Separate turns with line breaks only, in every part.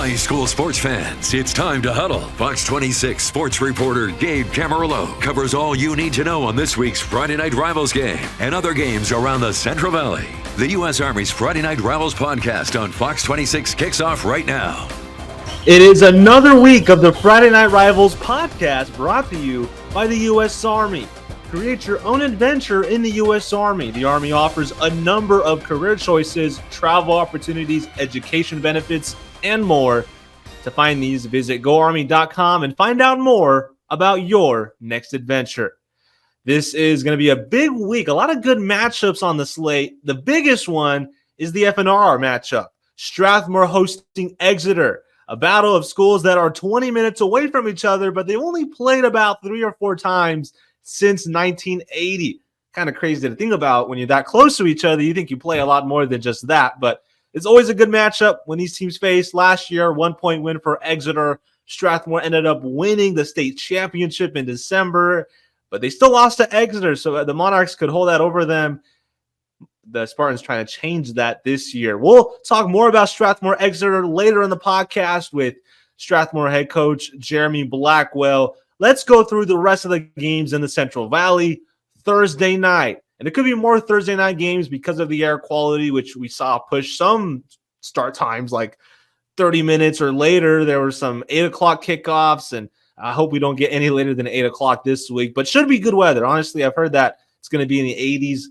High school sports fans, it's time to huddle. Fox 26 sports reporter Gabe Camarillo covers all you need to know on this week's Friday Night Rivals game and other games around the Central Valley. The U.S. Army's Friday Night Rivals podcast on Fox 26 kicks off right now.
It is another week of the Friday Night Rivals podcast brought to you by the U.S. Army. Create your own adventure in the U.S. Army. The Army offers a number of career choices, travel opportunities, education benefits, and more. To find these, visit GoArmy.com and find out more about your next adventure. This is going to be a big week. A lot of good matchups on the slate. The biggest one is the FNR matchup. Strathmore hosting Exeter. A battle of schools that are 20 minutes away from each other, but they've only played about 3 or 4 times since 1980. Kind of crazy to think about. When you're that close to each other, you think you play a lot more than just that, but it's always a good matchup when these teams face. Last year, 1-point win for Exeter. Strathmore ended up winning the state championship in December, but they still lost to Exeter, so the Monarchs could hold that over them. The Spartans trying to change that this year. We'll talk more about Strathmore Exeter later in the podcast with Strathmore head coach Jeremy Blackwell. Let's go through the rest of the games in the Central Valley Thursday night. And it could be more Thursday night games because of the air quality, which we saw push some start times like 30 minutes or later. There were some 8 o'clock kickoffs, and I hope we don't get any later than 8 o'clock this week. But should be good weather. Honestly, I've heard that it's going to be in the 80s.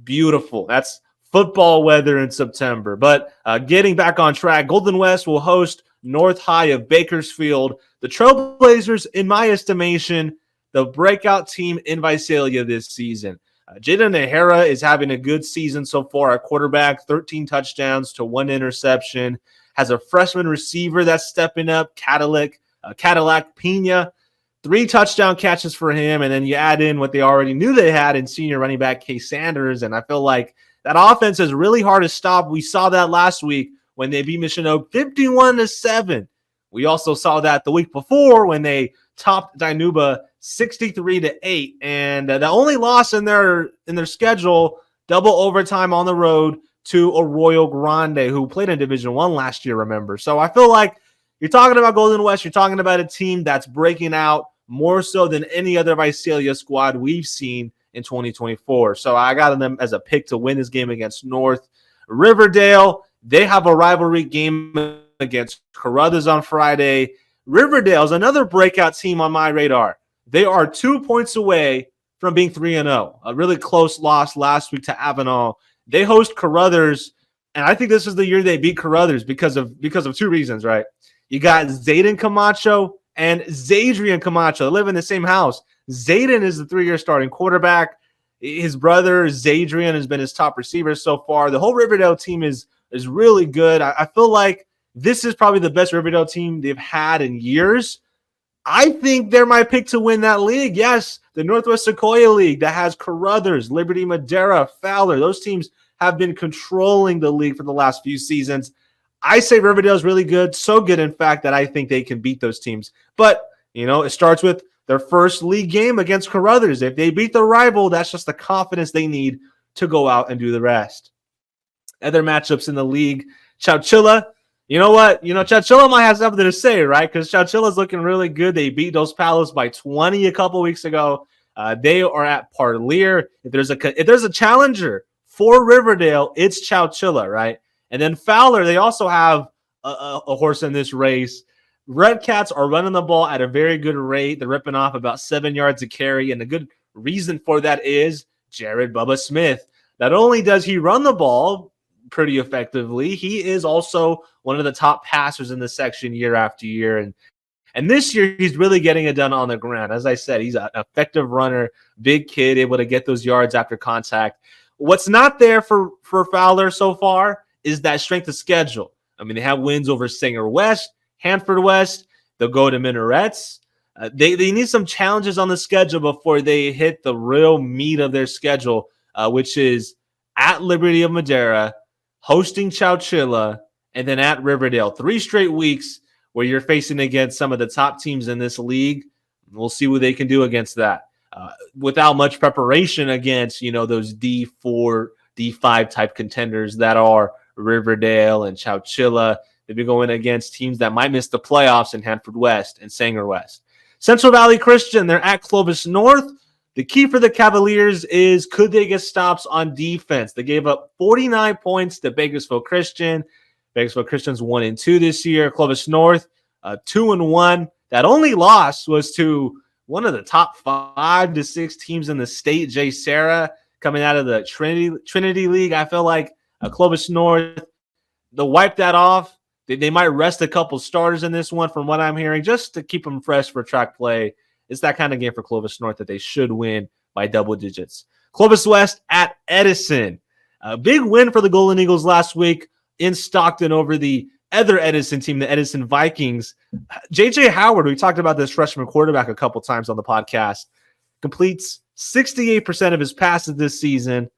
Beautiful. That's football weather in September. But getting back on track, Golden West will host North High of Bakersfield. The Trailblazers, in my estimation, the breakout team in Visalia this season. Jaden Nahara is having a good season so far at quarterback, 13 touchdowns to 1 interception. Has a freshman receiver that's stepping up, Cadillac Pena, 3 touchdown catches for him. And then you add in what they already knew they had in senior running back Case Sanders. And I feel like that offense is really hard to stop. We saw that last week when they beat Mission Oak 51-7. We also saw that the week before when they topped Dinuba 63-8. And the only loss in their schedule, double overtime on the road to Arroyo Grande, who played in Division I last year, remember. So I feel like you're talking about Golden West, you're talking about a team that's breaking out more so than any other Visalia squad we've seen in 2024. So I got them as a pick to win this game against North. Riverdale, they have a rivalry game against Carruthers on Friday. Riverdale is another breakout team on my radar. They are 2 points away from being 3-0. A really close loss last week to Avenal. They host Carruthers, and I think this is the year they beat Carruthers because of 2 reasons, right? You got Zayden Camacho and Zadrian Camacho. They live in the same house. Zayden is the 3-year starting quarterback. His brother, Zadrian, has been his top receiver so far. The whole Riverdale team is really good. I feel like this is probably the best Riverdale team they've had in years. I think they're my pick to win that league. Yes, the Northwest Sequoia League that has Carruthers, Liberty Madera, Fowler. Those teams have been controlling the league for the last few seasons. I say Riverdale is really good, so good, in fact, that I think they can beat those teams. But, it starts with their first league game against Carruthers. If they beat the rival, that's just the confidence they need to go out and do the rest. Other matchups in the league, Chowchilla. You know what? Chowchilla might have something to say, right? Because Chowchilla's looking really good. They beat Dos Palos by 20 a couple weeks ago. They are at Parlier. If there's a challenger for Riverdale, it's Chowchilla, right? And then Fowler, they also have a horse in this race. Red Cats are running the ball at a very good rate. They're ripping off about 7 yards a carry, and the good reason for that is Jared Bubba Smith. Not only does he run the ball pretty effectively, he is also one of the top passers in the section year after year. And this year, he's really getting it done on the ground. As I said, he's an effective runner, big kid, able to get those yards after contact. What's not there for Fowler so far is that strength of schedule. I mean, they have wins over Sanger West, Hanford West. They'll go to Minarets. They need some challenges on the schedule before they hit the real meat of their schedule, which is at Liberty of Madera, hosting Chowchilla, and then at Riverdale. 3 straight weeks where you're facing against some of the top teams in this league. We'll see what they can do against that. Without much preparation against, those D4, D5 type contenders that are Riverdale and Chowchilla. They've been going against teams that might miss the playoffs in Hanford West and Sanger West. Central Valley Christian, they're at Clovis North. The key for the Cavaliers is, could they get stops on defense? They gave up 49 points to Bakersfield Christian. Bakersfield Christian's 1-2 this year. Clovis North, 2-1. That only loss was to one of the top 5 to 6 teams in the state, J. Sarah, coming out of the Trinity League. I feel like Clovis North, they'll wipe that off. They might rest a couple starters in this one, from what I'm hearing, just to keep them fresh for track play. It's that kind of game for Clovis North that they should win by double digits. Clovis West at Edison. A big win for the Golden Eagles last week in Stockton over the other Edison team, the Edison Vikings. J.J. Howard, we talked about this freshman quarterback a couple times on the podcast, completes 68% of his passes this season.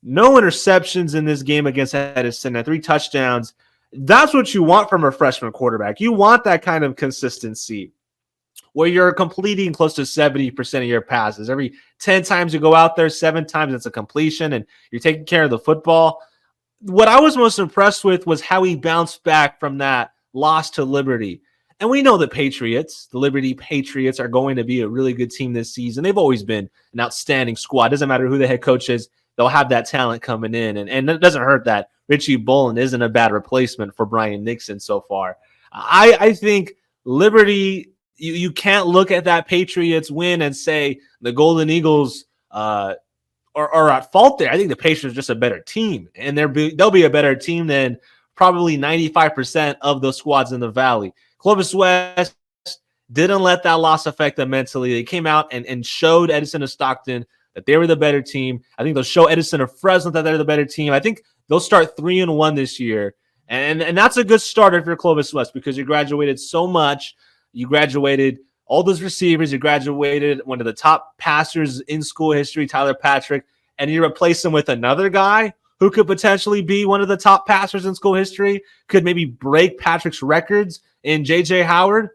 No interceptions in this game against Edison, and 3 touchdowns. That's what you want from a freshman quarterback. You want that kind of consistency where you're completing close to 70% of your passes. Every 10 times you go out there, 7 times it's a completion, and you're taking care of the football. What I was most impressed with was how he bounced back from that loss to Liberty. And we know the Patriots, the Liberty Patriots, are going to be a really good team this season. They've always been an outstanding squad. Doesn't matter who the head coach is, they'll have that talent coming in. And it doesn't hurt that Richie Bolin isn't a bad replacement for Brian Nixon so far. I think Liberty, you can't look at that Patriots win and say the Golden Eagles are at fault there. I think the Patriots are just a better team, and they'll be a better team than probably 95% of the squads in the Valley. Clovis West didn't let that loss affect them mentally. They came out and showed Edison of Stockton that they were the better team. I think they'll show Edison of Fresno that they're the better team. I think they'll start 3-1 this year. And that's a good start if you're Clovis West, because you graduated so much. You graduated all those receivers. You graduated one of the top passers in school history, Tyler Patrick, and you replace him with another guy who could potentially be one of the top passers in school history, could maybe break Patrick's records in J.J. Howard.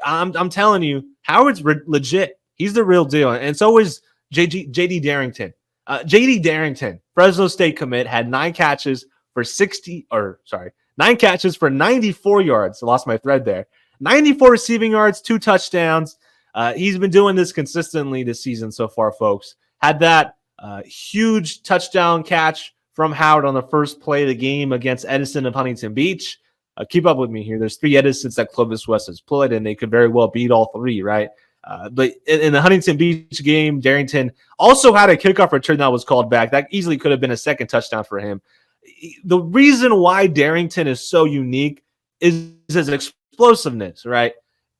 I'm telling you, Howard's legit. He's the real deal. And so is J.D. Darrington. J.D. Darrington, Fresno State commit, had 9 catches for 94 yards. I lost my thread there. 94 receiving yards, 2 touchdowns. He's been doing this consistently this season so far, folks. Had that huge touchdown catch from Howard on the first play of the game against Edison of Huntington Beach. Keep up with me here. There's 3 Edisons that Clovis West has played, and they could very well beat all 3, right? But in the Huntington Beach game, Darrington also had a kickoff return that was called back. That easily could have been a second touchdown for him. The reason why Darrington is so unique is his explosiveness, right?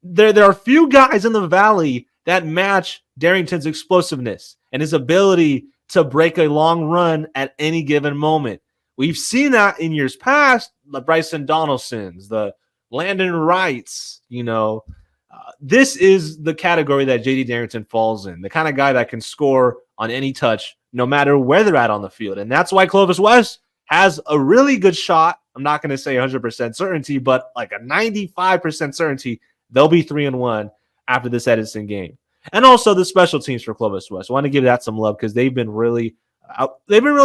There are few guys in the Valley that match Darrington's explosiveness and his ability to break a long run at any given moment. We've seen that in years past, the Bryson Donaldsons, the Landon Wrights, this is the category that J.D. Darrington falls in, the kind of guy that can score on any touch, no matter where they're at on the field. And that's why Clovis West has a really good shot. I'm not going to say 100% certainty, but like a 95% certainty they'll be 3-1 after this Edison game. And also the special teams for Clovis West. I want to give that some love because they've been really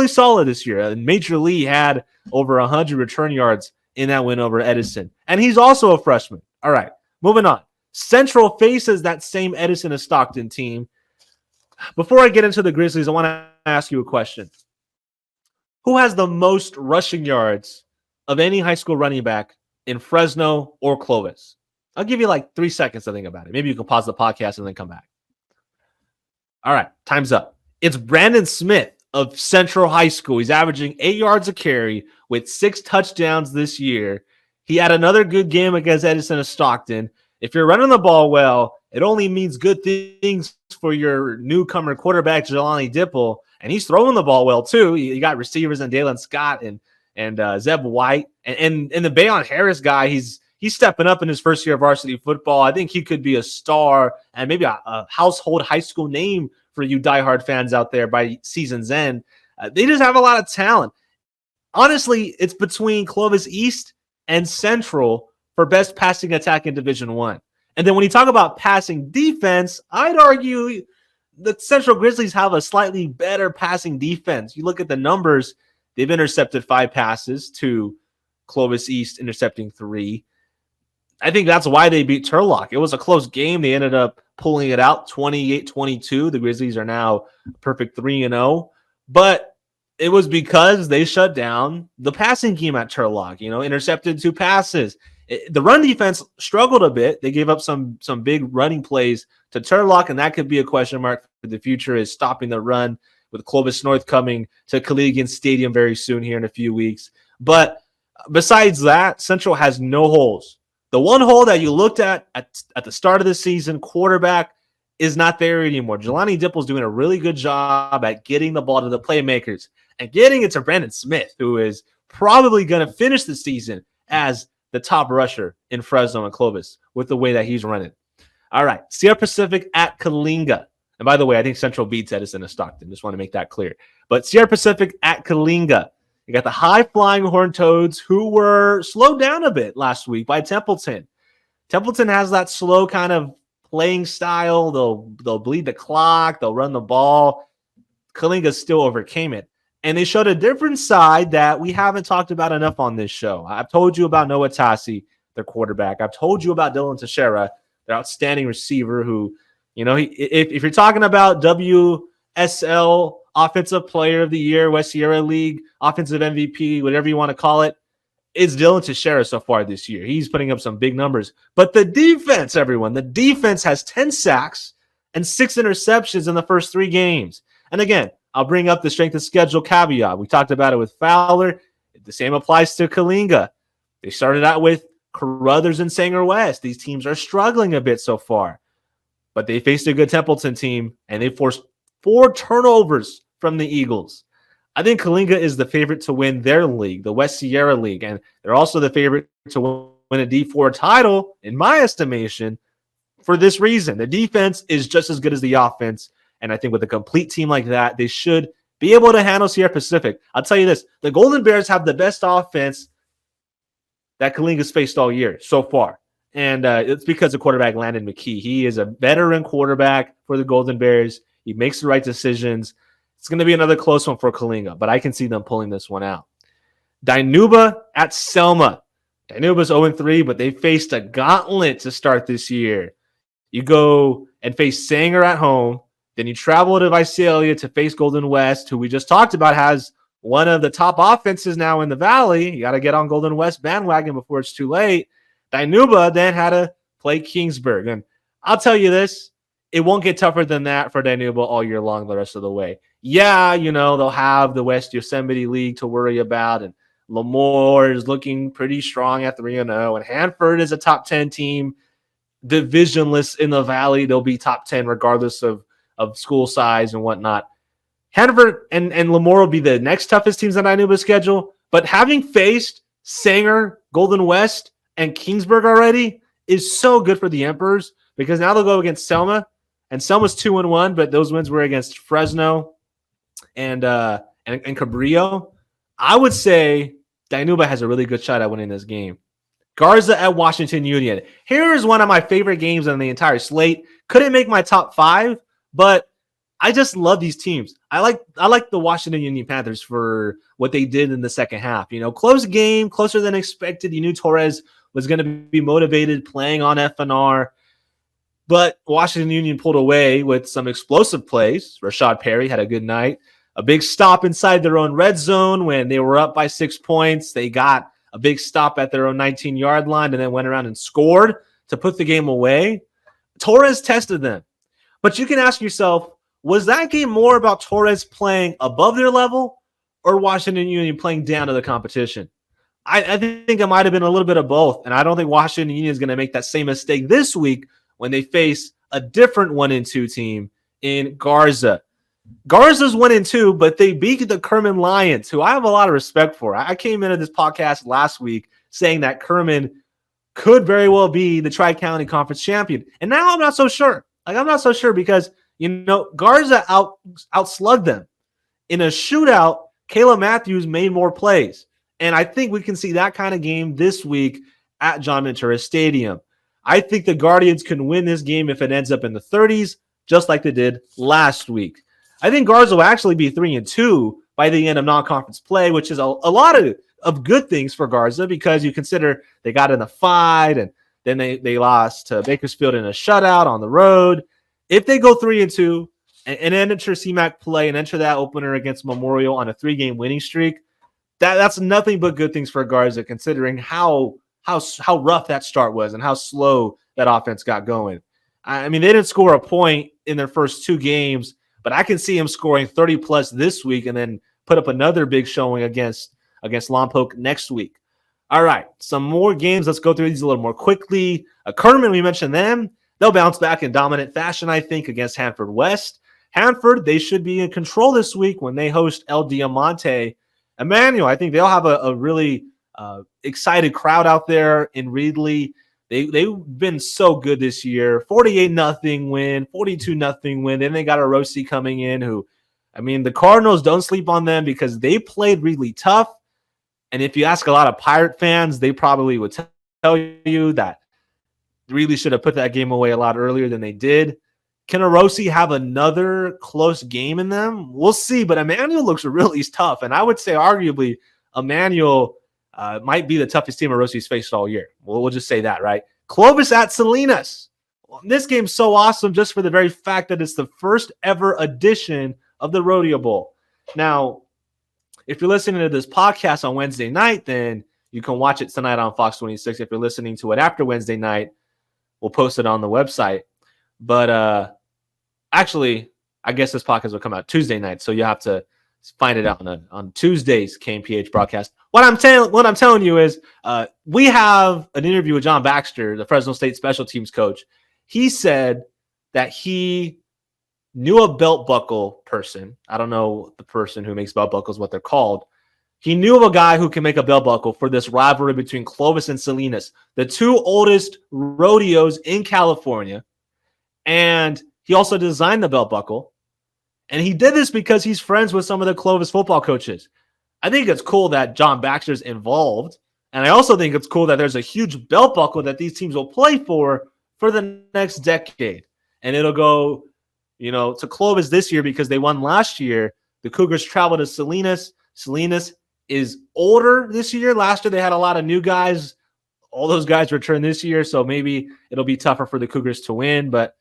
solid this year. And Major Lee had over 100 return yards in that win over Edison. And he's also a freshman. All right, moving on. Central faces that same Edison of Stockton team. Before I get into the Grizzlies, I want to ask you a question. Who has the most rushing yards of any high school running back in Fresno or Clovis? I'll give you like 3 seconds to think about it. Maybe you can pause the podcast and then come back. All right, time's up. It's Brandon Smith of Central High School. He's averaging 8 yards a carry with 6 touchdowns this year. He had another good game against Edison of Stockton. If you're running the ball well, it only means good things for your newcomer quarterback, Jelani Dipple, and he's throwing the ball well too. You got receivers in Dalen Scott and Zeb White, and the Bayon Harris guy. He's stepping up in his first year of varsity football. I think he could be a star and maybe a household high school name for you diehard fans out there by season's end. They just have a lot of talent. Honestly, it's between Clovis East and Central for best passing attack in Division I. And then when you talk about passing defense, I'd argue the Central Grizzlies have a slightly better passing defense. You look at the numbers, they've intercepted 5 passes to Clovis East intercepting 3. I think that's why they beat Turlock. It was a close game. They ended up pulling it out 28-22. The Grizzlies are now perfect 3-0. But it was because they shut down the passing game at Turlock, intercepted 2 passes. The run defense struggled a bit. They gave up some big running plays to Turlock, and that could be a question mark for the future, is stopping the run with Clovis North coming to Collegian Stadium very soon here in a few weeks. But besides that, Central has no holes. The one hole that you looked at the start of the season, quarterback, is not there anymore. Jelani Dipple's doing a really good job at getting the ball to the playmakers and getting it to Brandon Smith, who is probably going to finish the season as the top rusher in Fresno and Clovis with the way that he's running. All right, Sierra Pacific at Kalinga. And by the way, I think Central beats Edison and Stockton. Just want to make that clear. But Sierra Pacific at Kalinga. You got the high-flying Horned Toads, who were slowed down a bit last week by Templeton. Templeton has that slow kind of playing style. They'll bleed the clock. They'll run the ball. Kalinga still overcame it. And they showed a different side that we haven't talked about enough on this show. I've told you about Noah Tassi, their quarterback. I've told you about Dylan Teixeira, their outstanding receiver who, if you're talking about WSL Offensive Player of the Year, West Sierra League, Offensive MVP, whatever you want to call it, it's Dylan Teixeira so far this year. He's putting up some big numbers. But the defense, the defense has 10 sacks and 6 interceptions in the first 3 games. And again, I'll bring up the strength of schedule caveat. We talked about it with Fowler. The same applies to Kalinga. They started out with Carruthers and Sanger West. These teams are struggling a bit so far. But they faced a good Templeton team, and they forced 4 turnovers from the Eagles. I think Kalinga is the favorite to win their league, the West Sierra League, and they're also the favorite to win a D4 title, in my estimation, for this reason. The defense is just as good as the offense, and I think with a complete team like that, they should be able to handle Sierra Pacific. I'll tell you this, the Golden Bears have the best offense that Kalinga's faced all year so far, and it's because of quarterback Landon McKee. He is a veteran quarterback for the Golden Bears. He makes the right decisions. It's going to be another close one for Kalinga, but I can see them pulling this one out. Dinuba at Selma. Dinuba's 0-3, but they faced a gauntlet to start this year. You go and face Sanger at home. Then you travel to Visalia to face Golden West, who we just talked about has one of the top offenses now in the Valley. You got to get on Golden West bandwagon before it's too late. Dinuba then had to play Kingsburg. And I'll tell you this, it won't get tougher than that for Dinuba all year long the rest of the way. Yeah, they'll have the West Yosemite League to worry about, and Lemoore is looking pretty strong at 3-0, and Hanford is a top 10 team. Divisionless in the Valley, they'll be top 10 regardless of school size and whatnot. Hanford and Lemoore will be the next toughest teams on Dinuba's schedule, but having faced Sanger, Golden West, and Kingsburg already is so good for the Emperors, because now they'll go against Selma, and Selma's 2-1, but those wins were against Fresno and Cabrillo. I would say Dinuba has a really good shot at winning this game. Garza at Washington Union. Here is one of my favorite games on the entire slate. Couldn't make my top 5, but I just love these teams. I like the Washington Union Panthers for what they did in the second half. Close game, closer than expected. You knew Torres was going to be motivated playing on FNR. But Washington Union pulled away with some explosive plays. Rashad Perry had a good night. A big stop inside their own red zone when they were up by 6 points. They got a big stop at their own 19-yard line and then went around and scored to put the game away. Torres tested them. But you can ask yourself, was that game more about Torres playing above their level or Washington Union playing down to the competition? I think it might have been a little bit of both, and I don't think Washington Union is going to make that same mistake this week when they face a different 1-2 team in Garza. Garza's 1-2, but they beat the Kerman Lions, who I have a lot of respect for. I came into this podcast last week saying that Kerman could very well be the Tri-County Conference champion. And now I'm not so sure. I'm not so sure because, Garza outslugged them. In a shootout, Kayla Matthews made more plays. And I think we can see that kind of game this week at John Ventura Stadium. I think the Guardians can win this game if it ends up in the 30s, just like they did last week. I think Garza will actually be 3-2 by the end of non-conference play, which is a lot of of good things for Garza, because you consider they got in a fight and then they lost to Bakersfield in a shutout on the road. If they go 3-2 and enter CMAC play and enter that opener against Memorial on a 3-game winning streak, that's nothing but good things for Garza, considering how rough that start was and how slow that offense got going. I mean, they didn't score a point in their first 2 games, but I can see him scoring 30 plus this week and then put up another big showing against Lompoc next week. All right, some more games. Let's go through these a little more quickly. Kerman, we mentioned them. They'll bounce back in dominant fashion, I think, against Hanford West. Hanford, they should be in control this week when they host El Diamante. Emmanuel, I think they'll have a really excited crowd out there in Reedley. They've been so good this year. 48-0 win, 42-0 win. Then they got a Rossi coming in who, I mean, the Cardinals, don't sleep on them because they played really tough. And if you ask a lot of Pirate fans, they probably would tell you that really should have put that game away a lot earlier than they did. Can Rossi have another close game in them? We'll see, but Emmanuel looks really tough. And I would say arguably Emmanuel might be the toughest team Rossi's faced all year. We'll just say that, right? Clovis at Salinas. Well, this game's so awesome just for the very fact that it's the first ever edition of the Rodeo Bowl. Now, if you're listening to this podcast on Wednesday night, then you can watch it tonight on Fox 26. If you're listening to it after Wednesday night, we'll post it on the website. But actually, I guess this podcast will come out Tuesday night, so you have to find it out on Tuesday's KMPH broadcast. What I'm telling you is we have an interview with John Baxter, the Fresno State special teams coach. He said that he knew a belt buckle person. I don't know the person who makes belt buckles, what they're called. He knew of a guy who can make a belt buckle for this rivalry between Clovis and Salinas, the 2 oldest rodeos in California. And he also designed the belt buckle. And he did this because he's friends with some of the Clovis football coaches. I think it's cool that John Baxter's involved. And I also think it's cool that there's a huge belt buckle that these teams will play for the next decade. And it'll go, to Clovis this year because they won last year. The Cougars travel to Salinas. Salinas is older this year. Last year they had a lot of new guys. All those guys return this year, so maybe it'll be tougher for the Cougars to win. But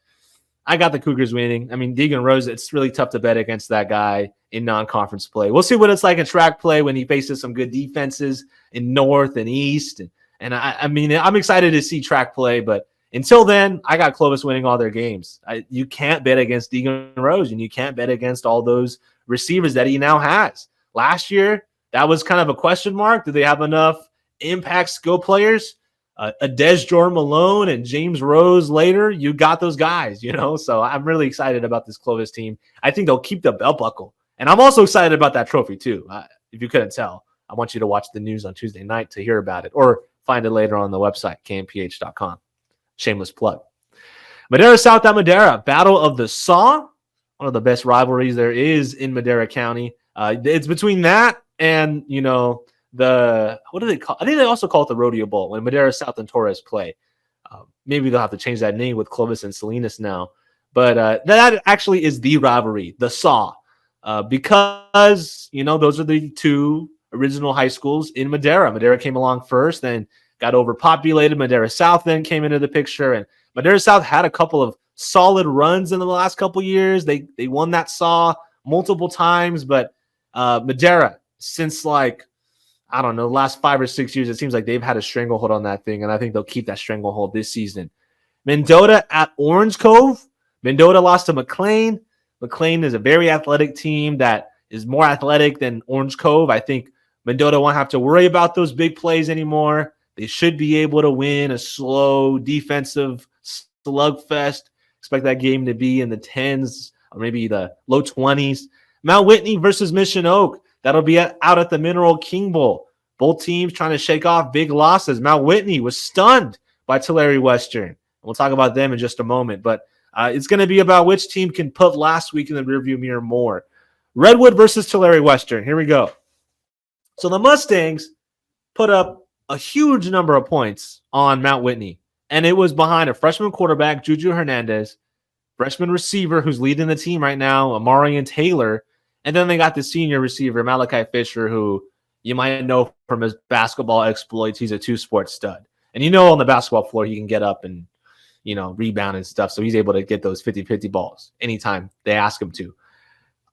I got the Cougars winning. I mean, Deegan Rose, it's really tough to bet against that guy in non-conference play. We'll see what it's like in track play when he faces some good defenses in North and East. And I mean, I'm excited to see track play, but until then, I got Clovis winning all their games. You can't bet against Deegan Rose, and you can't bet against all those receivers that he now has. Last year, that was kind of a question mark. Do they have enough impact skill players? A Des Malone and James Rose later, you got those guys, So I'm really excited about this Clovis team. I think they'll keep the belt buckle. And I'm also excited about that trophy, too. If you couldn't tell, I want you to watch the news on Tuesday night to hear about it or find it later on the website, kmph.com. Shameless plug. Madera South at Madera, Battle of the Saw, one of the best rivalries there is in Madera County. It's between that and, what do they call? I think they also call it the Rodeo Bowl when Madera South and Torres play. Maybe they'll have to change that name with Clovis and Salinas now. But that actually is the rivalry, the Saw, because, those are the 2 original high schools in Madera. Madera came along first, then got overpopulated. Madera South then came into the picture, and Madera South had a couple of solid runs in the last couple years. They won that Saw multiple times, but Madera, since the last 5 or 6 years, it seems like they've had a stranglehold on that thing, and I think they'll keep that stranglehold this season. Mendota at Orange Cove. Mendota lost to McLean. McLean is a very athletic team that is more athletic than Orange Cove. I think Mendota won't have to worry about those big plays anymore. They should be able to win a slow defensive slugfest. Expect that game to be in the 10s or maybe the low 20s. Mount Whitney versus Mission Oak. That'll be out at the Mineral King Bowl. Both teams trying to shake off big losses. Mount Whitney was stunned by Tulare Western. We'll talk about them in just a moment, but it's going to be about which team can put last week in the rearview mirror more. Redwood versus Tulare Western. Here we go. So the Mustangs put up a huge number of points on Mount Whitney, and it was behind a freshman quarterback, Juju Hernandez, freshman receiver who's leading the team right now, Amarian Taylor, and then they got the senior receiver, Malachi Fisher, who you might know from his basketball exploits, he's a two-sport stud. And on the basketball floor, he can get up and, rebound and stuff. So he's able to get those 50-50 balls anytime they ask him to.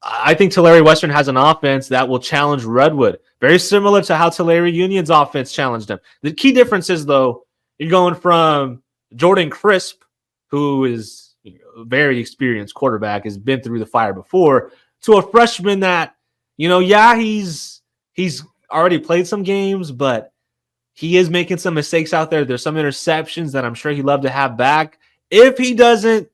I think Tulare Western has an offense that will challenge Redwood, very similar to how Tulare Union's offense challenged them. The key difference is, though, you're going from Jordan Crisp, who is a very experienced quarterback, has been through the fire before, to a freshman that, he's already played some games, but he is making some mistakes out there. There's some interceptions that I'm sure he'd love to have back. If he doesn't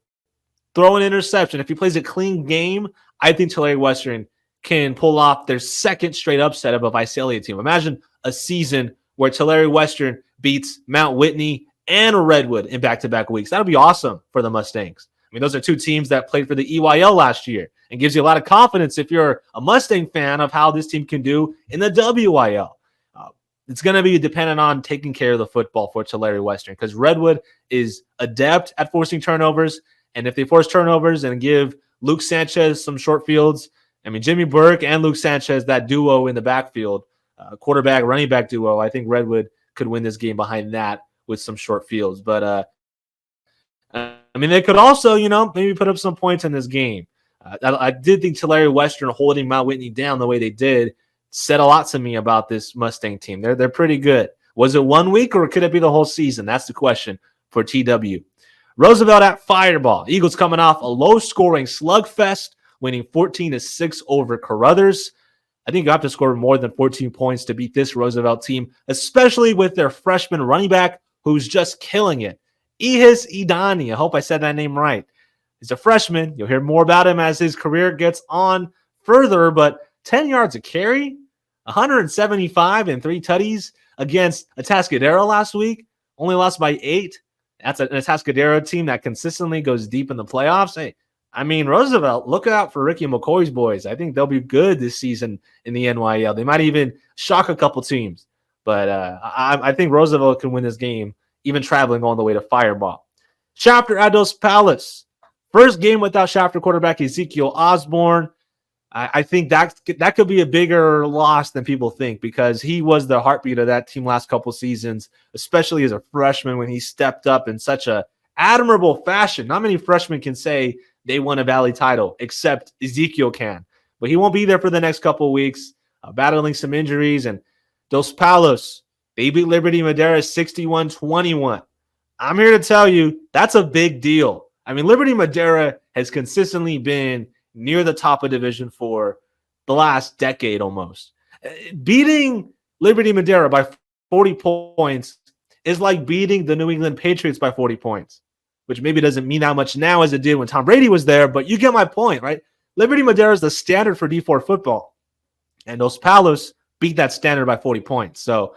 throw an interception, if he plays a clean game, I think Tulare Western can pull off their second straight upset of a Visalia team. Imagine a season where Tulare Western beats Mount Whitney and Redwood in back-to-back weeks. That would be awesome for the Mustangs. I mean, those are two teams that played for the EYL last year and gives you a lot of confidence if you're a Mustang fan of how this team can do in the WYL. It's going to be dependent on taking care of the football for Tulare Western because Redwood is adept at forcing turnovers. And if they force turnovers and give Luke Sanchez some short fields, I mean, Jimmy Burke and Luke Sanchez, that duo in the backfield, quarterback, running back duo, I think Redwood could win this game behind that with some short fields. But, they could also, maybe put up some points in this game. I did think Tulare Western holding Mount Whitney down the way they did said a lot to me about this Mustang team. They're pretty good. Was it 1 week or could it be the whole season? That's the question for TW. Roosevelt at Fireball. Eagles coming off a low-scoring slugfest, winning 14-6 over Carruthers. I think you have to score more than 14 points to beat this Roosevelt team, especially with their freshman running back who's just killing it. Ihis Idani. I hope I said that name right. He's a freshman. You'll hear more about him as his career gets on further, but 10 yards a carry, 175 and 3 tutties against Atascadero last week. Only lost by 8. That's an Atascadero team that consistently goes deep in the playoffs. Hey, Roosevelt, look out for Ricky McCoy's boys. I think they'll be good this season in the NYL. They might even shock a couple teams. But I think Roosevelt can win this game, even traveling all the way to Fireball. Shafter at Dos Palace. First game without Shafter quarterback Ezekiel Osborne. I think that could be a bigger loss than people think because he was the heartbeat of that team last couple seasons, especially as a freshman when he stepped up in such a admirable fashion. Not many freshmen can say they won a Valley title, except Ezekiel can. But he won't be there for the next couple of weeks, battling some injuries. And Dos Palos, they beat Liberty Madera 61-21. I'm here to tell you that's a big deal. Liberty Madera has consistently been near the top of Division IV the last decade almost. Beating Liberty Madera by 40 points is like beating the New England Patriots by 40 points, which maybe doesn't mean that much now as it did when Tom Brady was there, but you get my point, right? Liberty Madera is the standard for D4 football, and Dos Palos beat that standard by 40 points. So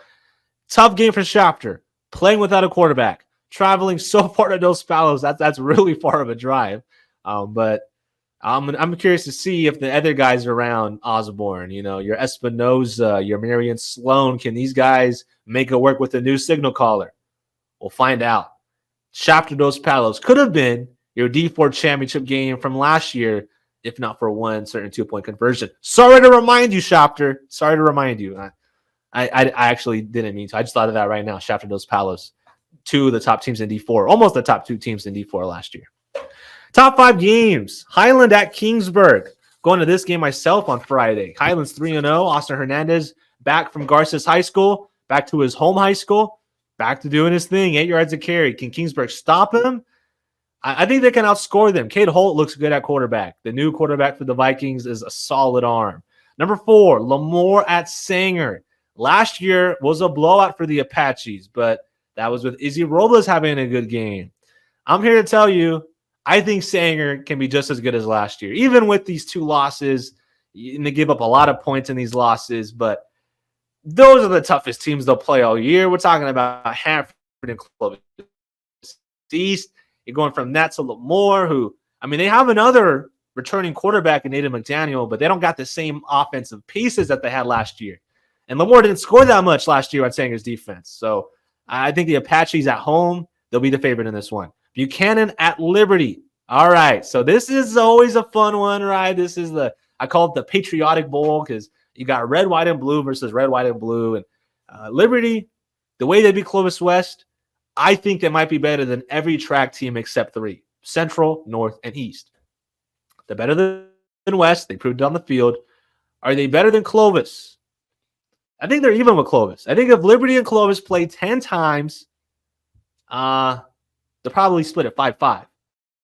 tough game for Shafter, playing without a quarterback, traveling so far to Dos Palos. That's really far of a drive, but I'm curious to see if the other guys around Osborne, your Espinoza, your Marion Sloan, can these guys make it work with the new signal caller? We'll find out. Shafter Dos Palos could have been your D4 championship game from last year, if not for one certain 2-point conversion. Sorry to remind you, Shafter. Sorry to remind you. I actually didn't mean to. I just thought of that right now. Shafter Dos Palos, 2 of the top teams in D4, almost the top 2 teams in D4 last year. Top 5 games. Highland at Kingsburg. Going to this game myself on Friday. Highland's 3-0. Austin Hernandez back from Garces High School, back to his home high school, back to doing his thing. 8 yards a carry. Can Kingsburg stop him? I think they can outscore them. Cade Holt looks good at quarterback. The new quarterback for the Vikings is a solid arm. Number 4, Lemoore at Sanger. Last year was a blowout for the Apaches, but that was with Izzy Robles having a good game. I'm here to tell you, I think Sanger can be just as good as last year, even with these 2 losses. And they give up a lot of points in these losses, but those are the toughest teams they'll play all year. We're talking about Hanford and Clovis East. You're going from that to Lemoore, who, they have another returning quarterback in Nathan McDaniel, but they don't got the same offensive pieces that they had last year. And Lemoore didn't score that much last year on Sanger's defense. So I think the Apaches at home, they'll be the favorite in this one. Buchanan at Liberty. All right. So this is always a fun one, right? This is I call it the Patriotic Bowl because You got red, white, and blue versus red, white, and blue. And Liberty, the way they beat Clovis West, I think they might be better than every track team except 3, Central, North, and East. They're better than West. They proved it on the field. Are they better than Clovis? I think they're even with Clovis. I think if Liberty and Clovis play 10 times, they'll probably split at 5-5.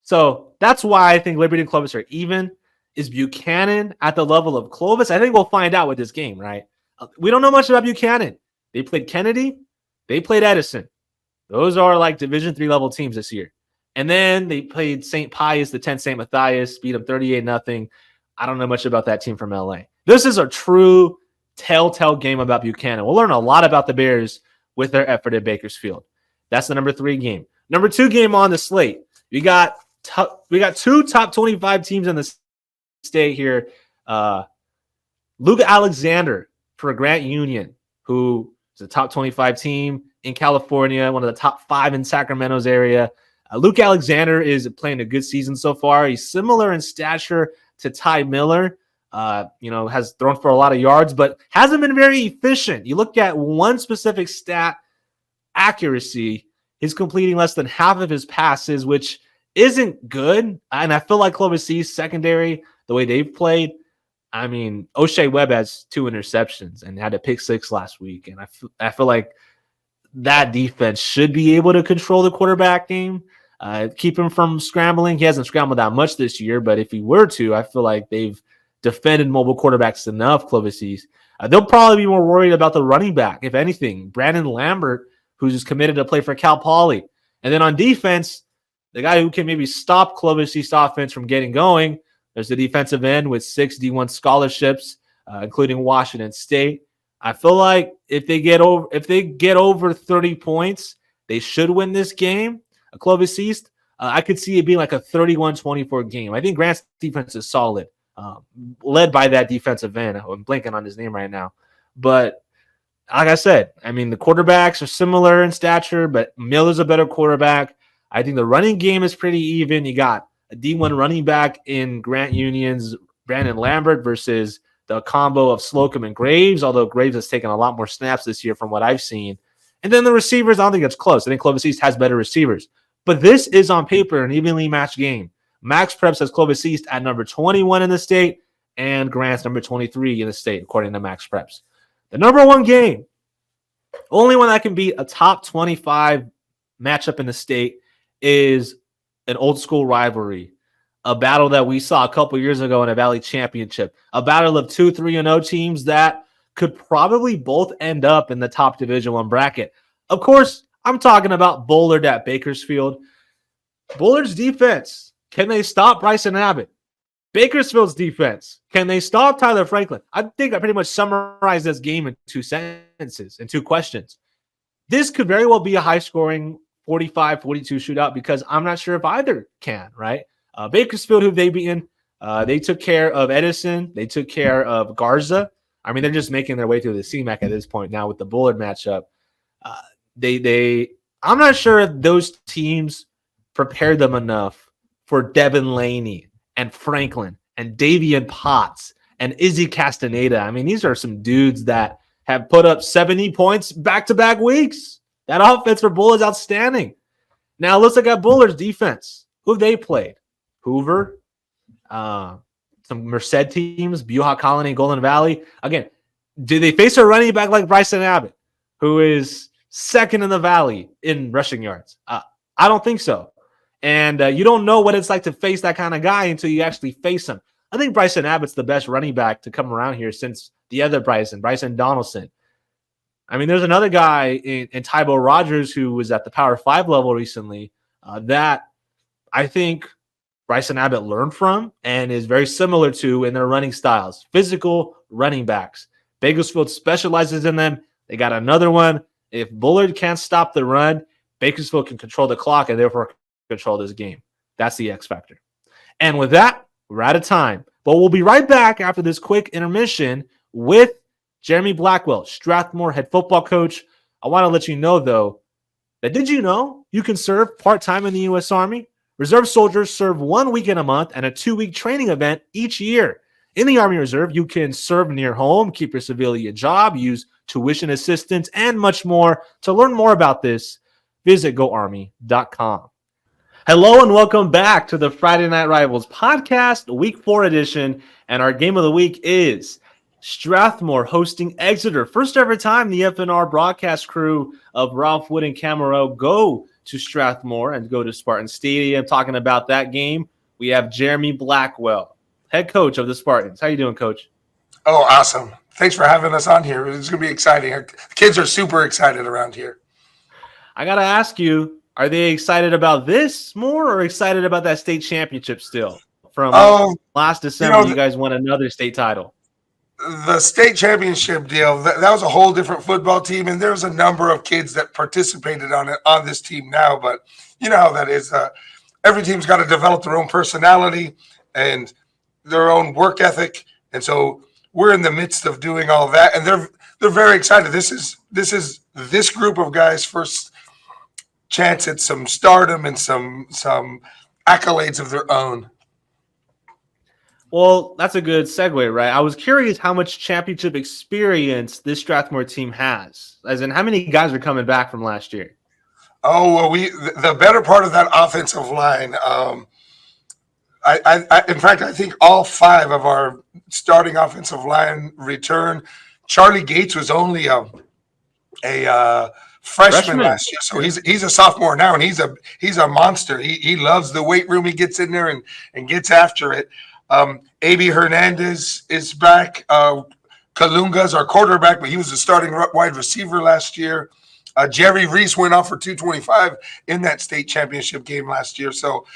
So that's why I think Liberty and Clovis are even. Is Buchanan at the level of Clovis? I think we'll find out with this game, right? We don't know much about Buchanan. They played Kennedy. They played Edison. Those are like Division III level teams this year. And then they played St. Pius, the 10 St. Matthias, beat them 38-0. I don't know much about that team from LA. This is a true telltale game about Buchanan. We'll learn a lot about the Bears with their effort at Bakersfield. That's the number 3 game. Number 2 game on the slate. We got 2 top 25 teams in the state here. Luke Alexander for Grant Union, who is a top 25 team in California, one of the top 5 in Sacramento's area. Luke Alexander is playing a good season so far. He's similar in stature to Ty Miller. Has thrown for a lot of yards, but hasn't been very efficient. You look at one specific stat, accuracy, he's completing less than half of his passes, which isn't good. And I feel like Clovis East secondary, the way they've played, I mean, O'Shea Webb has 2 interceptions and had a pick 6 last week. And I feel like that defense should be able to control the quarterback game, keep him from scrambling. He hasn't scrambled that much this year, but if he were to, I feel like they've defended mobile quarterbacks enough, Clovis East. They'll probably be more worried about the running back, if anything. Brandon Lambert, who's committed to play for Cal Poly. And then on defense, the guy who can maybe stop Clovis East offense from getting going, there's the defensive end with 6 D1 scholarships, including Washington State. I feel like if they get over 30 points, they should win this game. Clovis East, I could see it being like a 31-24 game. I think Grant's defense is solid, led by that defensive end. I'm blanking on his name right now. But like I said, I mean, the quarterbacks are similar in stature, but Miller's a better quarterback. I think the running game is pretty even. You got a D1 running back in Grant Union's Brandon Lambert versus the combo of Slocum and Graves, although Graves has taken a lot more snaps this year from what I've seen. And then the receivers, I don't think it's close. I think Clovis East has better receivers. But this is on paper an evenly matched game. Max Preps has Clovis East at number 21 in the state and Grant's number 23 in the state, according to Max Preps. The number 1 game, only one that can beat a top 25 matchup in the state, is an old school rivalry, a battle that we saw a couple years ago in a Valley Championship, a battle of 2 3-0 teams that could probably both end up in the top Division I bracket. Of course, I'm talking about Bullard at Bakersfield. Bullard's defense, can they stop Bryson Abbott? Bakersfield's defense, can they stop Tyler Franklin? I think I pretty much summarized this game in 2 sentences and 2 questions. This could very well be a high-scoring 45-42 shootout because I'm not sure if either can, right? Bakersfield, who they beaten, they took care of Edison. They took care of Garza. I mean, they're just making their way through the CMAC at this point now with the Bullard matchup. I'm not sure if those teams prepared them enough for Devin Laney and Franklin and Davian Potts and Izzy Castaneda. I mean, these are some dudes that have put up 70 points back-to-back weeks. That offense for Bullard's outstanding. Now, let's look at Bullard's defense. Who have they played? Hoover, some Merced teams, Buhok Colony, Golden Valley. Again, do they face a running back like Bryson Abbott, who is second in the Valley in rushing yards? I don't think so. And you don't know what it's like to face that kind of guy until you actually face him. I think Bryson Abbott's the best running back to come around here since the other Bryson Donaldson. I mean, there's another guy in Tybo Rogers who was at the Power 5 level recently that I think Bryson Abbott learned from and is very similar to in their running styles. Physical running backs. Bakersfield specializes in them. They got another one. If Bullard can't stop the run, Bakersfield can control the clock and therefore control this game. That's the X factor. And with that, we're out of time. But we'll be right back after this quick intermission with Jeremy Blackwell, Strathmore head football coach. I want to let you know, though, that did you know you can serve part-time in the U.S. Army? Reserve soldiers serve 1 week in a month and a 2-week training event each year. In the Army Reserve, you can serve near home, keep your civilian job, use tuition assistance, and much more. To learn more about this, visit goarmy.com. Hello and welcome back to the Friday Night Rivals podcast, Week 4 edition. And our game of the week is Strathmore hosting Exeter. First ever time the FNR broadcast crew of Ralph Wood and Camarillo go to Strathmore and go to Spartan Stadium. Talking about that game, we have Jeremy Blackwell, head coach of the Spartans. How you doing, Coach?
Oh, awesome. Thanks for having us on here. It's going to be exciting. Our kids are super excited around here.
I got to ask you, are they excited about this more or excited about that state championship still? From last December, you guys won another state title.
The state championship deal, that was a whole different football team, and there's a number of kids that participated on this team now, but you know how that is. Every team's got to develop their own personality and their own work ethic, and so we're in the midst of doing all that, and they're very excited. This is this group of guys' first chance at some stardom and some accolades of their own.
Well, that's a good segue, right? I was curious how much championship experience this Strathmore team has, as in how many guys are coming back from last year?
Oh, well, the better part of that offensive line. In fact, I think all 5 of our starting offensive line return. Charlie Gates was only a freshman last year, so he's a sophomore now, and he's a monster. He loves the weight room. He gets in there and gets after it. A.B. Hernandez is back. Kalunga's our quarterback, but he was a starting wide receiver last year. Jerry Reese went off for 225 in that state championship game last year. So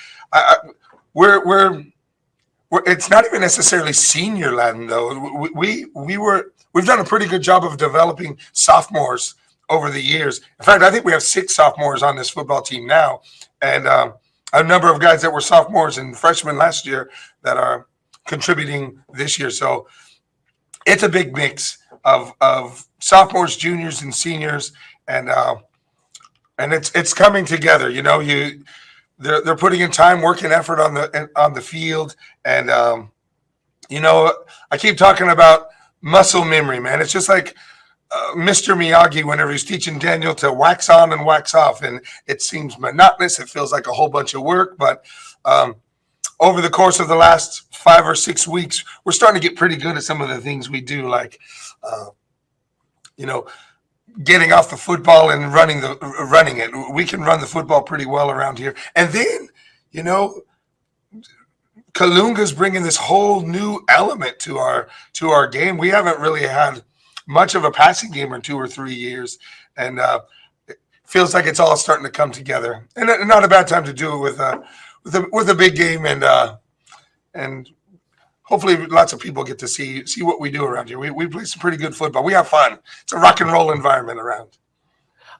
we're it's not even necessarily senior Latin though. We've done a pretty good job of developing sophomores over the years. In fact, I think we have 6 sophomores on this football team now, and a number of guys that were sophomores and freshmen last year that are contributing this year. So it's a big mix of sophomores, juniors, and seniors, and it's coming together. You know, they're putting in time, work, and effort on the field, and you know, I keep talking about muscle memory, man. It's just like Mr. Miyagi whenever he's teaching Daniel to wax on and wax off, and it seems monotonous. It feels like a whole bunch of work, but over the course of the last 5 or 6 weeks, we're starting to get pretty good at some of the things we do, like you know, getting off the football and running it. We can run the football pretty well around here, and then you know, Kalunga's bringing this whole new element to our game. We haven't really had much of a passing game in 2 or 3 years, and it feels like it's all starting to come together. And not a bad time to do it with a big game, and hopefully lots of people get to see what we do around here. We play some pretty good football. We have fun. It's a rock and roll environment around.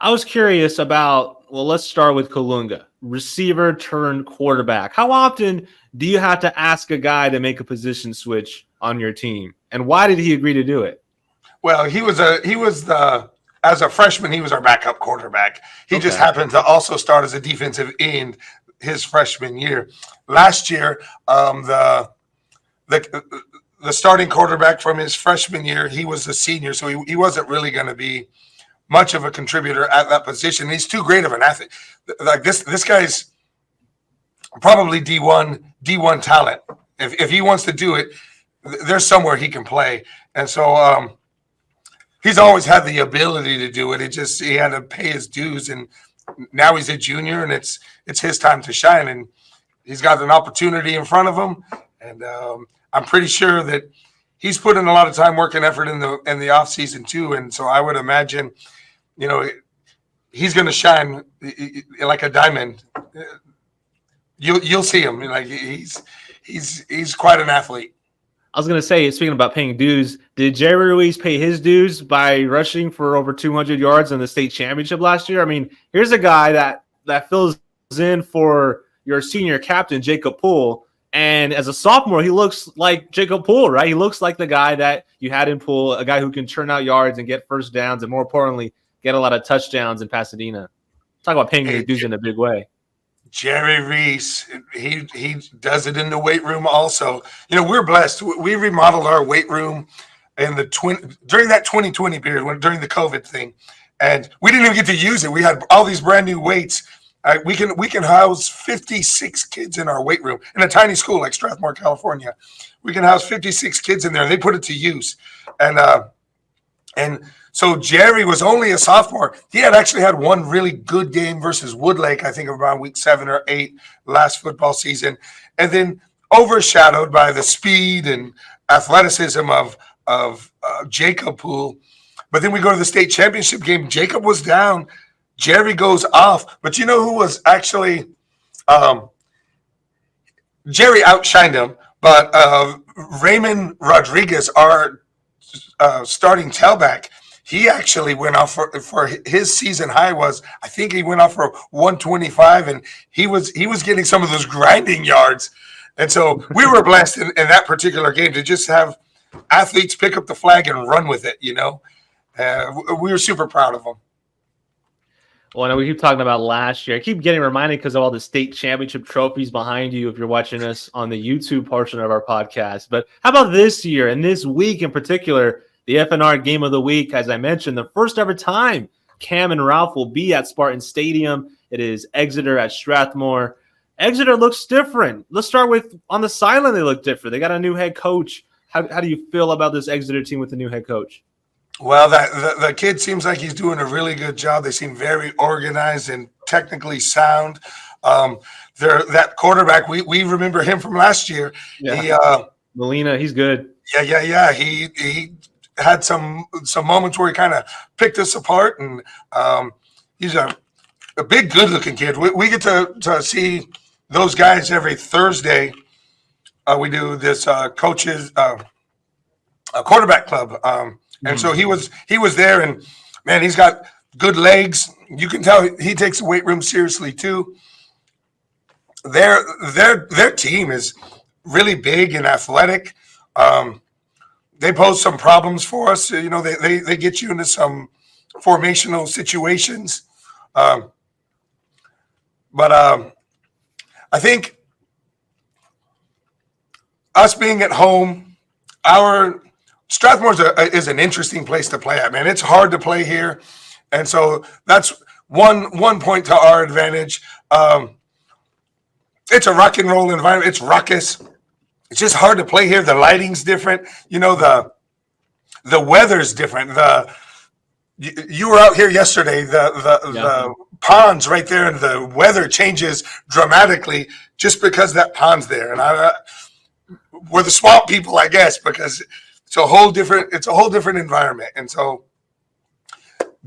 I was curious about, well, let's start with Kalunga, receiver turned quarterback. How often do you have to ask a guy to make a position switch on your team, and why did he agree to do it?
Well, as a freshman, he was our backup quarterback. He just happened to also start as a defensive end his freshman year. Last year, the starting quarterback from his freshman year, he was a senior, so he wasn't really going to be much of a contributor at that position. He's too great of an athlete. Like this guy's probably D1 talent. If he wants to do it, there's somewhere he can play. And so he's always had the ability to do it. He had to pay his dues, and now he's a junior, and it's his time to shine. And he's got an opportunity in front of him, and I'm pretty sure that he's put in a lot of time, work, and effort in the off season too. And so I would imagine, you know, he's going to shine like a diamond. You'll see him. Like he's quite an athlete.
I was going to say, speaking about paying dues, did Jerry Ruiz pay his dues by rushing for over 200 yards in the state championship last year? I mean, here's a guy that fills in for your senior captain, Jacob Poole. And as a sophomore, he looks like Jacob Poole, right? He looks like the guy that you had in Poole, a guy who can turn out yards and get first downs, and more importantly, get a lot of touchdowns in Pasadena. Talk about paying your dues in a big way.
Jerry Reese, he does it in the weight room also. We're blessed. We remodeled our weight room in during that 2020 period, during the COVID thing, and we didn't even get to use it. We had all these brand new weights. We can house 56 kids in our weight room in a tiny school like Strathmore, California. We can house 56 kids in there. They put it to use, and so Jerry was only a sophomore. He had actually had one really good game versus Woodlake, I think around week 7 or 8 last football season, and then overshadowed by the speed and athleticism of Jacob Poole. But then we go to the state championship game. Jacob was down. Jerry goes off. But you know who was actually Jerry outshined him, but Raymond Rodriguez, our starting tailback, he actually went off for his season high was, I think he went off for 125, and he was getting some of those grinding yards. And so we were blessed in that particular game to just have athletes pick up the flag and run with it, we were super proud of them.
Well, I know we keep talking about last year. I keep getting reminded because of all the state championship trophies behind you if you're watching us on the YouTube portion of our podcast. But how about this year and this week in particular, the FNR Game of the Week? As I mentioned, the first ever time Cam and Ralph will be at Spartan Stadium. It is Exeter at Strathmore. Exeter looks different. Let's start with on the sideline, they look different. They got a new head coach. How do you feel about this Exeter team with the new head coach?
Well, the kid seems like he's doing a really good job. They seem very organized and technically sound. That quarterback, we remember him from last year.
Yeah. Molina, he's good.
Yeah. He had some moments where he kind of picked us apart, and he's a big, good-looking kid. We get to see those guys every Thursday. We do this coaches quarterback club. And so he was there, and man, he's got good legs. You can tell he takes the weight room seriously too. Their team is really big and athletic. They pose some problems for us. They get you into some formational situations. But I think us being at home, Strathmore is an interesting place to play at, man. It's hard to play here, and so that's one point to our advantage. It's a rock and roll environment. It's ruckus. It's just hard to play here. The lighting's different. The weather's different. You were out here yesterday. The ponds right there, and the weather changes dramatically just because that pond's there. And we're the swamp people, I guess, because it's a whole different environment. And so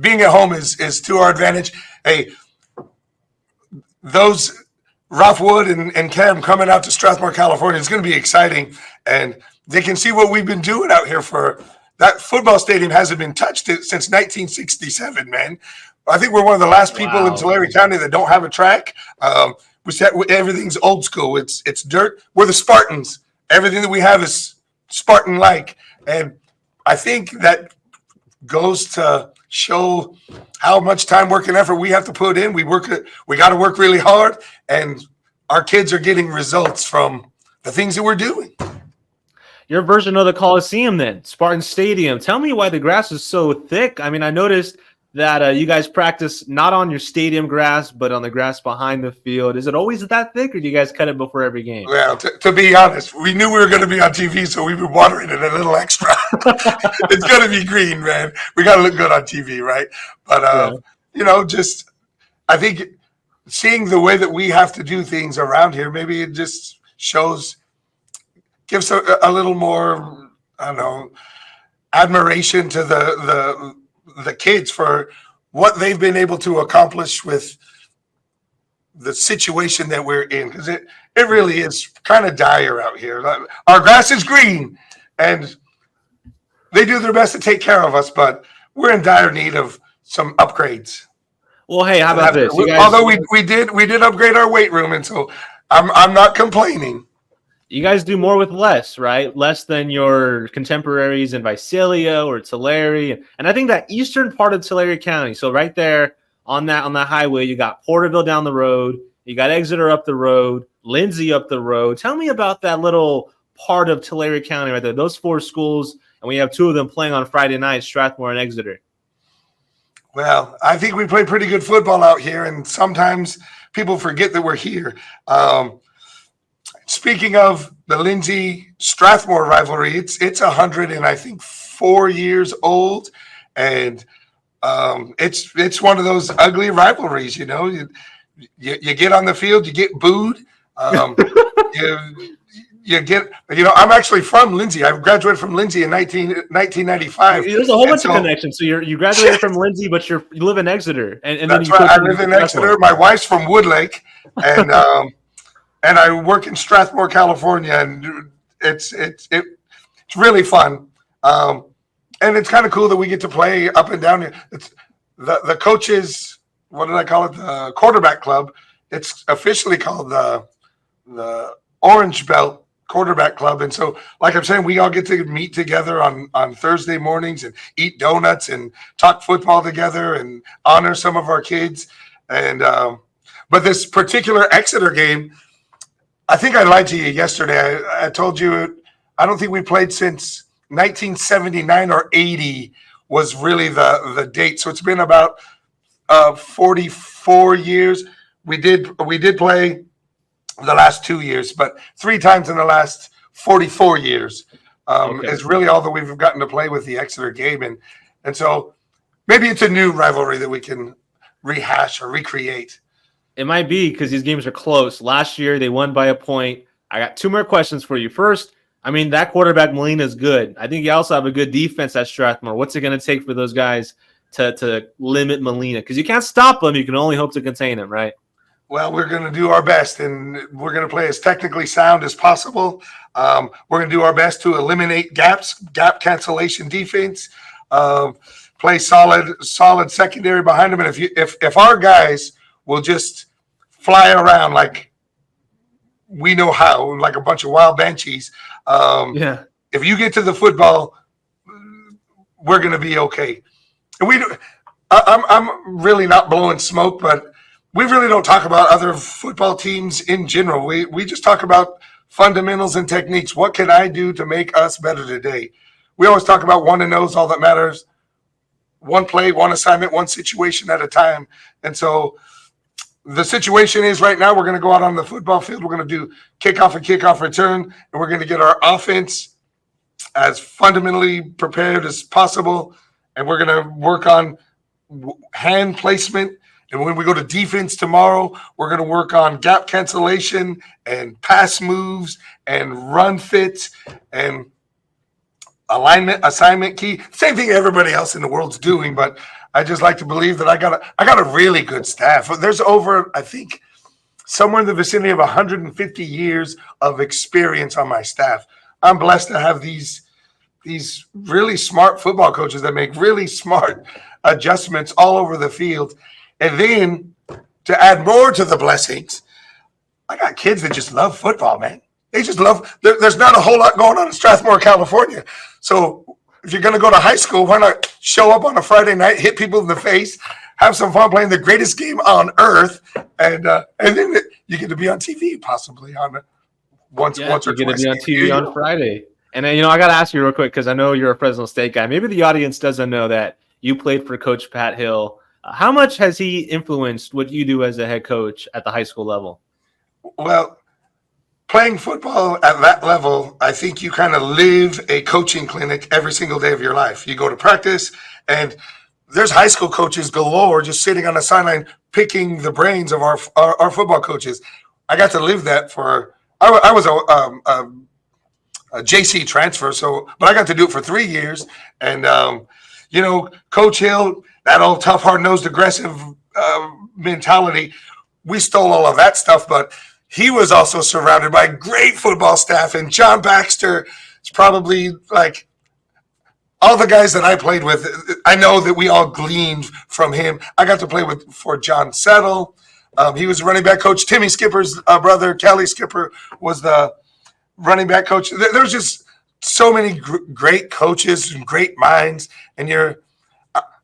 being at home is to our advantage. Hey, those Ralph Wood and Cam coming out to Strathmore, California, it's going to be exciting. And they can see what we've been doing out here that football stadium hasn't been touched since 1967, man. I think we're one of the last people in Tulare County that don't have a track. Everything's old school. It's dirt. We're the Spartans. Everything that we have is Spartan-like. And I think that goes to show how much time, work, and effort we have to put in. We got to work really hard, and our kids are getting results from the things that we're doing.
Your version of the Coliseum then, Spartan Stadium. Tell me why the grass is so thick. I mean, I noticed that you guys practice not on your stadium grass, but on the grass behind the field. Is it always that thick, or do you guys cut it before every game?
Well, to be honest, we knew we were going to be on TV, so we've been watering it a little extra. It's going to be green, man. We got to look good on TV, right? But, I think seeing the way that we have to do things around here, maybe it just gives a little more, I don't know, admiration to the kids for what they've been able to accomplish with the situation that we're in, because it really is kind of dire out here. Our grass is green, and they do their best to take care of us, but we're in dire need of some upgrades.
Well, hey, how about this?
Although we did upgrade our weight room, and so I'm not complaining.
You guys do more with less, right? Less than your contemporaries in Visalia or Tulare. And I think that eastern part of Tulare County, so right there on that highway, you got Porterville down the road, You got Exeter up the road, Lindsay up the road. Tell me about that little part of Tulare County right there. Those 4 schools, and we have 2 of them playing on Friday night, Strathmore and Exeter.
Well, I think we play pretty good football out here, and sometimes people forget that we're here. Speaking of the Lindsay-Strathmore rivalry, it's 104 years old, and it's one of those ugly rivalries. You know, you get on the field, you get booed. You get, I'm actually from Lindsay. I graduated from Lindsay in 1995.
There's a whole bunch of connections. So you graduated from Lindsay, but you live in Exeter, and
that's
then
right. I live in Exeter. My wife's from Woodlake, and and I work in Strathmore, California, and it's really fun. And it's kind of cool that we get to play up and down here. It's the coaches. What did I call it? The quarterback club. It's officially called the Orange Belt Quarterback Club. And so, like I'm saying, we all get to meet together on Thursday mornings and eat donuts and talk football together and honor some of our kids. And but this particular Exeter game, I think I lied to you yesterday. I told you I don't think we played since 1979 or 80 was really the date. So it's been about 44 years. We did play the last 2 years, but 3 times in the last 44 years is really all that we've gotten to play with the Exeter game. And so maybe it's a new rivalry that we can rehash or recreate.
It might be because these games are close. Last year, they won by a point. I got 2 more questions for you. First, I mean, that quarterback, Molina, is good. I think you also have a good defense at Strathmore. What's it going to take for those guys to limit Molina? Because you can't stop him. You can only hope to contain him, right?
Well, we're going to do our best, and we're going to play as technically sound as possible. We're going to do our best to eliminate gap cancellation defense, play solid secondary behind them. And if our guys will just fly around like we know how, like a bunch of wild banshees, if you get to the football, we're going to be okay. And I'm really not blowing smoke, but we really don't talk about other football teams in general. We just talk about fundamentals and techniques. What can I do to make us better today? We always talk about one and knows all that matters. One play, one assignment, one situation at a time. And so the situation is right now we're going to go out on the football field. We're going to do kickoff and kickoff return, and we're going to get our offense as fundamentally prepared as possible. And we're going to work on hand placement. And when we go to defense tomorrow, we're going to work on gap cancellation and pass moves and run fits and alignment, assignment key. Same thing everybody else in the world's doing, but I just like to believe that I got a really good staff. There's over, I think, somewhere in the vicinity of 150 years of experience on my staff. I'm blessed to have these really smart football coaches that make really smart adjustments all over the field. And then to add more to the blessings, I got kids that just love football, man. They just love – there's not a whole lot going on in Strathmore, California. So if you're going to go to high school, why not show up on a Friday night, hit people in the face, have some fun playing the greatest game on earth, and then you get to be on TV possibly on once or twice.
You get to be on TV on Friday. And, I got to ask you real quick because I know you're a Fresno State guy. Maybe the audience doesn't know that you played for Coach Pat Hill. How much has he influenced what you do as a head coach at the high school level?
Well, playing football at that level, I think you kind of live a coaching clinic every single day of your life. You go to practice, and there's high school coaches galore just sitting on the sideline picking the brains of our football coaches. I got to live that I was a JC transfer, but I got to do it for 3 years. And, Coach Hill, that old tough, hard-nosed, aggressive mentality, we stole all of that stuff, but he was also surrounded by great football staff, and John Baxter is probably like all the guys that I played with. I know that we all gleaned from him. I got to play for John Settle. He was running back coach. Timmy Skipper's brother, Kelly Skipper, was the running back coach. There's just so many great coaches and great minds, and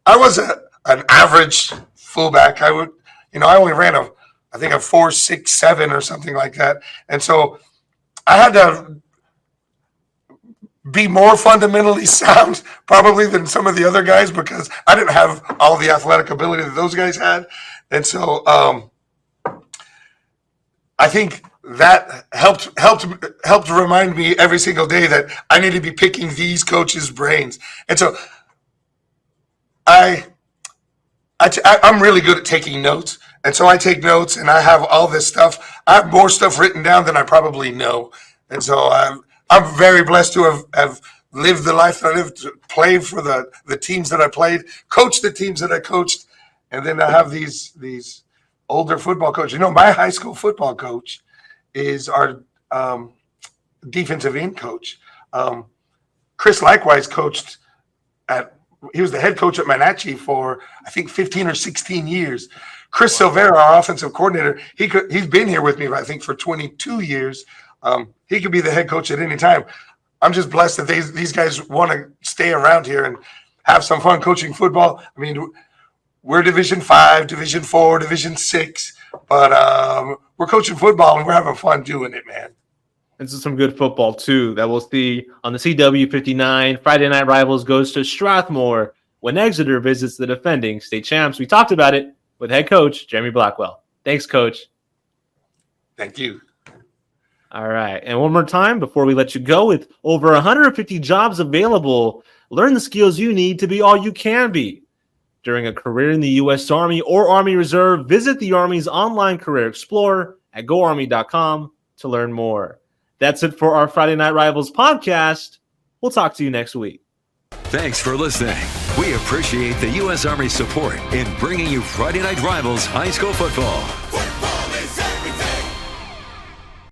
I was an average fullback. I only ran a I think a 4.67 or something like that. And so I had to be more fundamentally sound probably than some of the other guys because I didn't have all the athletic ability that those guys had. And so I think that helped remind me every single day that I need to be picking these coaches' brains. And so I'm really good at taking notes. And so I take notes and I have all this stuff. I have more stuff written down than I probably know. And so I'm very blessed to have lived the life that I lived, played for the teams that I played, coached the teams that I coached. And then I have these older football coaches. You know, my high school football coach is our defensive end coach. Chris likewise coached he was the head coach at Manatee for, I think, 15 or 16 years. Chris Silvera, our offensive coordinator, he's been here with me, I think, for 22 years. He could be the head coach at any time. I'm just blessed that these guys want to stay around here and have some fun coaching football. I mean, we're Division 5, Division 4, Division 6, but we're coaching football and we're having fun doing it, man.
This is some good football, too, that we'll see on the CW 59. Friday Night Rivals goes to Strathmore when Exeter visits the defending state champs. We talked about it with head coach Jeremy Blackwell. Thanks, Coach.
Thank you.
All right. And one more time before we let you go, with over 150 jobs available, learn the skills you need to be all you can be. During a career in the U.S. Army or Army Reserve, visit the Army's online career explorer at goarmy.com to learn more. That's it for our Friday Night Rivals podcast. We'll talk to you next week.
Thanks for listening. We appreciate the U.S. Army support in bringing you Friday Night Rivals high school football.